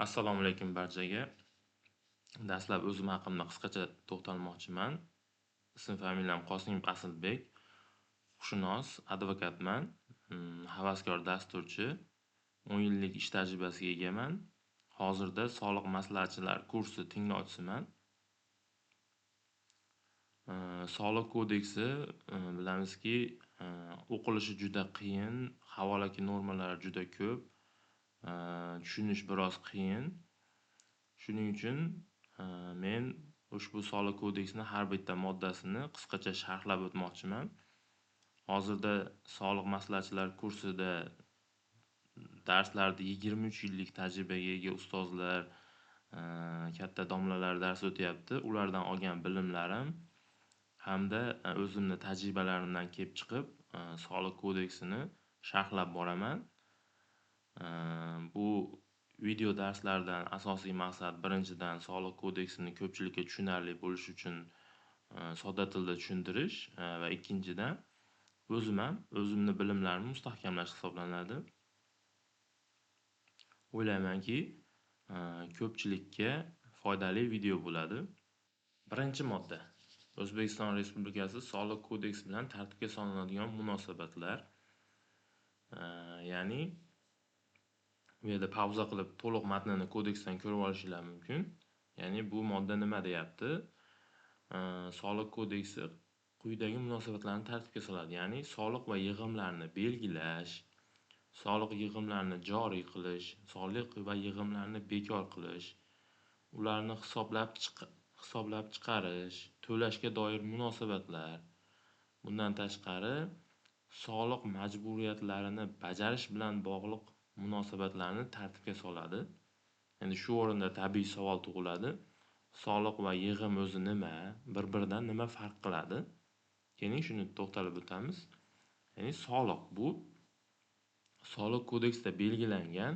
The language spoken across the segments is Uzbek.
Assalomu alaykum barchaga. Dastlab o'zim haqimda qisqacha to'xtalmoqchiman. Ism-familiyam Qosimov Asilbek. Huquqshunos, advokatman. Havaskor dasturchi. 10 yillik ish tajribasiga egaman. Hozirda soliq maslahatchilar kursi tinglovchisiman. Soliq kodeksi bilamizki, o'qilishi juda qiyin, havolaki normalari juda ko'p, tushunish biroz qiyin. Shuning uchun men ushbu soliq kodeksini har bitta moddasini qisqacha sharhlab o'tmoqchiman. Hozirda soliq maslahatchilar kursida darslarda 23 yillik tajribaga ega ustozlar, katta domlalar dars o'tyapti. Ulardan olgan bilimlarim hamda o'zimni tajribalarimdan kelib chiqib, soliq kodeksini sharhlab boraman. Bu video darslardan asosiy maqsad birinchidan soliq kodeksini ko'pchilikka tushunarli bo'lishi uchun sodda tilda tushuntirish va ikkinchidan o'zimni bilimlarimni mustahkamlash hisoblanadi. O'ylaymanki, ko'pchilikka foydali video bo'ladi. Birinchi modda. O'zbekiston Respublikasi Soliq kodeksi bilan tartibga solinadigan munosabatlar. Ya'ni bu yerda pauza qilib to'liq matnini kodeksdan ko'rib olishinglar mumkin. Ya'ni bu modda nima deyapti? Soliq kodeksi quyidagi munosabatlarni tartibga soladi. Ya'ni soliq va yig'imlarni belgilash, soliq yig'imlarini joriy qilish, soliq va yig'imlarni bekor qilish, ularni hisoblab chiqarish, to'lashga doir munosabatlar. Bundan tashqari, soliq majburiyatlarini bajarish bilan bog'liq munosabatlarni tartibga soladi. Endi shu o'rinda tabiiy savol tug'iladi. Soliq va yig'im o'zi nima? Bir-biridan nima farq qiladi? Keling, shuni to'xtalib o'tamiz. Ya'ni soliq bu soliq kodeksida belgilangan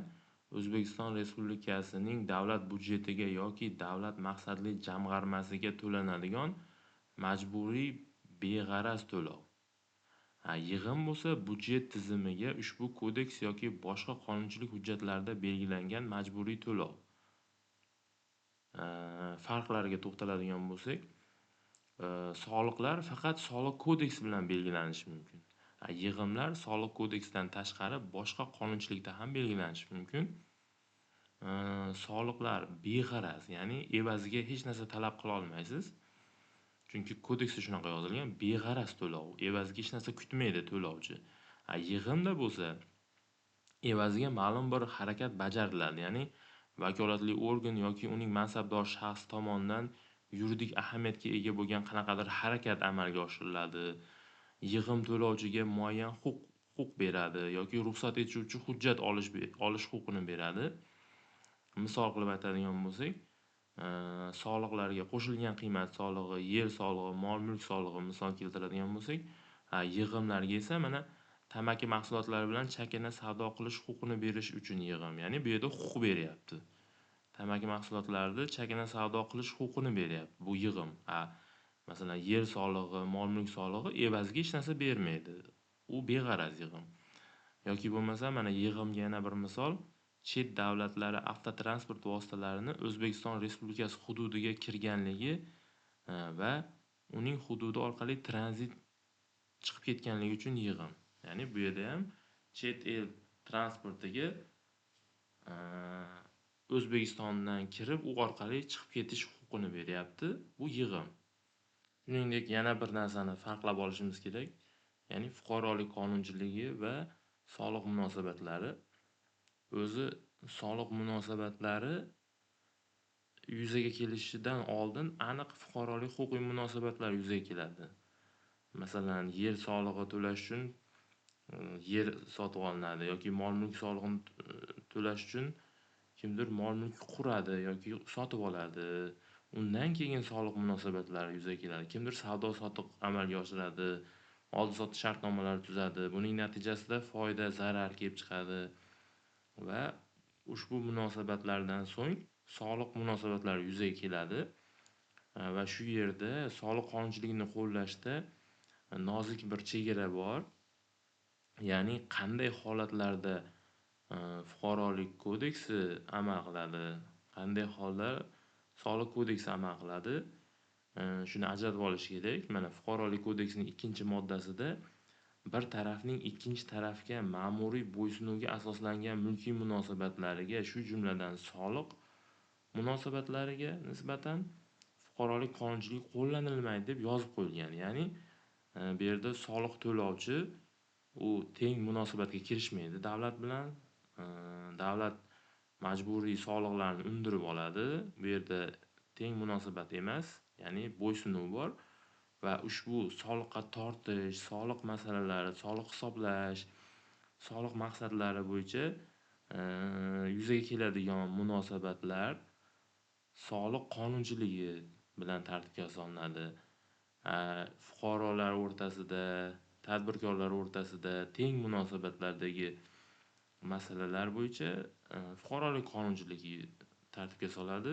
O'zbekiston Respublikasining davlat budjetiga yoki davlat maqsadli jamg'armasiga to'lanadigan majburiy beg'araz to'lov. Yig'im bo'lsa budjet tizimiga ushbu kodeks yoki boshqa qonunchilik hujjatlarida belgilangan majburiy to'lov. Farqlariga to'xtaladigan bo'lsak, soliqlar faqat soliq kodeksi bilan belgilanishi mumkin. Yig'imlar soliq kodeksidan tashqari boshqa qonunchilikda ham belgilanishi mumkin. Soliqlar beg'araz, ya'ni evaziga hech narsa talab qila olmaysiz. Chunki kodeksda shunaqa yozilgan, beg'araz to'lov, evaziga hech narsa kutmaydi to'lovchi. Yig'imda bo'lsa, evaziga ma'lum bir harakat bajariladi, ya'ni vakolatli organ yoki uning mansabdor shaxs tomonidan yuridik ahamiyatga ega bo'lgan qanaqadir harakat amalga oshiriladi. Yig'im to'lovchiga muayyan huquq beradi yoki ruxsat etuvchi hujjat olish huquqini beradi. Misol qilib aytadigan bo'lsak, soliqlarga qo'shilgan qiymat solig'i, yer solig'i, mol-mulk solig'i misol keltiradigan bo'lsak, yig'imlarga esa mana tamaki mahsulotlari bilan chakana savdo qilish huquqini berish uchun yig'im, ya'ni bu yerda huquq beryapti. Tamaki mahsulotlarida chakana savdo qilish huquqini beryapti. Bu yig'im. Masalan, yer solig'i, mol-mulk solig'i evaziga hech narsa bermaydi. U beg'araz yig'im. Yoki bo'lmasa, mana yig'imga yana bir misol, chet davlatlari avtotransport vositalarini O'zbekiston Respublikasi hududiga kirganligi va uning hududi orqali tranzit chiqib ketganligi uchun yig'im. Ya'ni bu yerda ham chet el transportiga O'zbekistondan kirib, u orqali chiqib ketish huquqini beryapti. Bu yig'im. Shuningdek, yana bir narsani farqlab olishimiz kerak. Ya'ni fuqarolik qonunchiligi va soliq munosabatlari. O'zi soliq munosabatlari yuzaga kelishidan oldin aniq fuqarolik huquqiy munosabatlar yuzaga keladi. Masalan, yer solig'i to'lash uchun yer sotib olinadi yoki mol-mulk solig'ini to'lash uchun kimdir mol-mulk quradi yoki sotib oladi. Undan keyin soliq munosabatlari yuzaga keladi. Kimdir savdo-sotiq amalga oshiradi, oldi-sotdi shartnomalar tuzadi. Buning natijasida foyda, zarar kelib chiqadi va ushbu munosabatlardan so'ng soliq munosabatlari yuzaga keladi va shu yerda soliq qonunchiligini qo'llashda nozik bir chegara bor. Ya'ni qanday holatlarda fuqarolik kodeksi amal qiladi. Qanday holda soliq kodeksi amal qiladi? Shuni ajratib olish kerak. Mana fuqarolik kodeksining 2-moddasida bir tarafning ikkinchi tarafga ma'muriy bo'ysunuvga asoslangan mulkiy munosabatlariga, shu jumladan soliq munosabatlariga nisbatan fuqarolik qonunchiligi qo'llanilmaydi deb yozib qo'yilgan. Ya'ni bu yerda soliq to'lovchi u teng munosabatga kirishmaydi davlat bilan. Davlat majburiy soliqlarni undirib oladi. Bu yerda teng munosabat emas, ya'ni bo'ysunuv bor va ushbu soliqqa tortish, soliq masalalari, soliq hisoblash, soliq maqsadlari bo'yicha yuzaga keladigan munosabatlar soliq qonunchiligi bilan tartibga solinadi. Fuqarolar o'rtasida, tadbirkorlar o'rtasida teng munosabatlardagi masalalar bo'yicha fuqarolik qonunchiligi tartibga soladi.